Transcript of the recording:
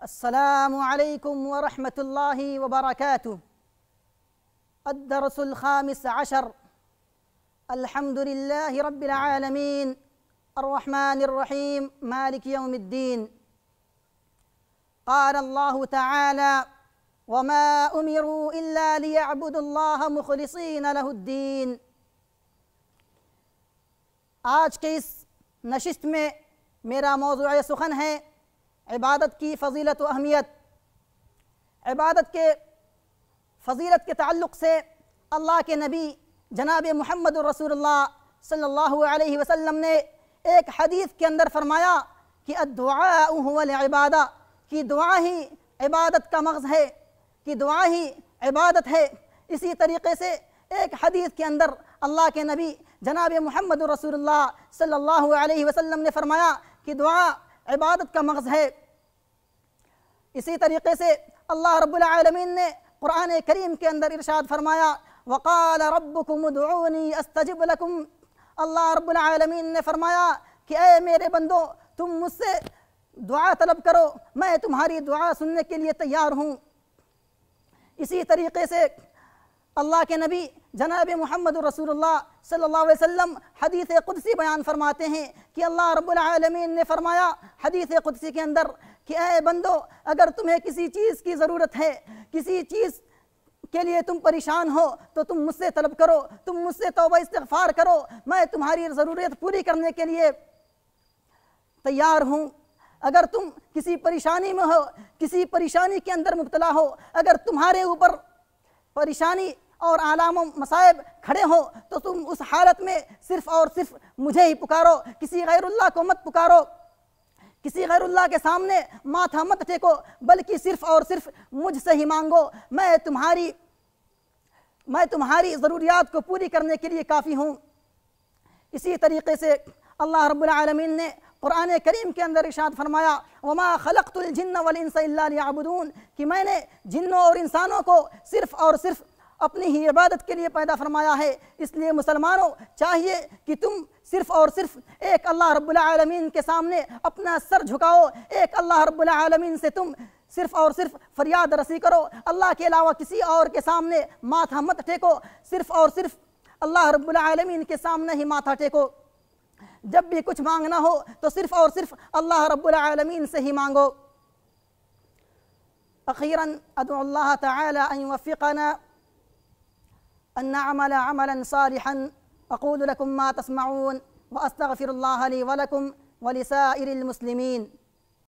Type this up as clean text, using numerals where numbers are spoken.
السلام عليكم ورحمة الله وبركاته. الدرس الخامس عشر. الحمد لله رب العالمين الرحمن الرحيم مالك يوم الدين. قال الله تعالى: وما أمروا إلا ليعبدوا الله مخلصين له الدين۔ آج کے اس نشست میں میرا موضوع سخن ہے عبادت کی فضیلت و اہمیت۔ عبادت کے فضیلت کے تعلق سے اللہ کے نبی جناب محمد رسول اللہ صلی اللہ علیہ وسلم نے ایک حدیث کے اندر فرمایا کہ الدعاء هو العبادہ، کہ دعا ہی عبادت کا مغز ہے، کہ دعا ہی عبادت ہے۔ اسی طریقے سے ایک حدیث کے اندر اللہ کے نبی جناب محمد رسول اللہ صلی اللہ علیہ وسلم نے فرمایا کہ دعا عبادت کا مغز ہے۔ اسی طریقے سے اللہ رب العالمین نے قرآن کریم کے اندر ارشاد فرمایا: وقال ربکم ادعونی استجب لکم۔ اللہ رب العالمین نے فرمایا کہ اے میرے بندو، تم مجھ سے دعا طلب کرو، میں تمہاری دعا سننے کے لیے تیار ہوں۔ اسی طریقے سے اللہ کے نبی جناب محمد رسول اللہ صلی اللہ علیہ وسلم حدیث قدسی بیان فرماتے ہیں کہ اللہ رب العالمین نے فرمایا حدیث قدسی کے اندر کہ اے بندو، اگر تمہیں کسی چیز کی ضرورت ہے، کسی چیز کے لیے تم پریشان ہو تو تم مجھ سے طلب کرو، تم مجھ سے توبہ استغفار کرو، میں تمہاری ضرورت پوری کرنے کے لیے تیار ہوں۔ اگر تم کسی پریشانی میں ہو، کسی پریشانی کے اندر مبتلا ہو، اگر تمہارے اوپر پریشانی اور آلام و مصائب کھڑے ہو تو تم اس حالت میں صرف اور صرف مجھے ہی پکارو، کسی غیر اللہ کو مت پکارو، کسی غیر اللہ کے سامنے ماتھا مت ٹیکو، بلکہ صرف اور صرف مجھ سے ہی مانگو۔ میں تمہاری ضروریات کو پوری کرنے کے لیے کافی ہوں۔ اسی طریقے سے اللہ رب العالمین نے قرآن کریم کے اندر ارشاد فرمایا: وما خلقت الجن والانس الا ليعبدون، کہ میں نے جنوں اور انسانوں کو صرف اور صرف اپنی ہی عبادت کے لیے پیدا فرمایا ہے۔ اس لیے مسلمانوں چاہیے کہ تم صرف اور صرف ایک اللہ رب العالمین کے سامنے اپنا سر جھکاؤ، ایک اللہ رب العالمین سے تم صرف اور صرف فریاد رسی کرو، اللہ کے علاوہ کسی اور کے سامنے ماتھا مت ٹیکو، صرف اور صرف اللہ رب العالمین کے سامنے ہی ماتھا ٹیکو۔ جب بھی کچھ مانگنا ہو تو صرف اور صرف اللہ رب العالمین سے ہی مانگو۔ اخیراً ادعو اللہ تعالی ان يوفقنا ان نعمل عملا صالحا۔ اقول لكم ما تسمعون واستغفر الله لي ولكم ولسائر المسلمين۔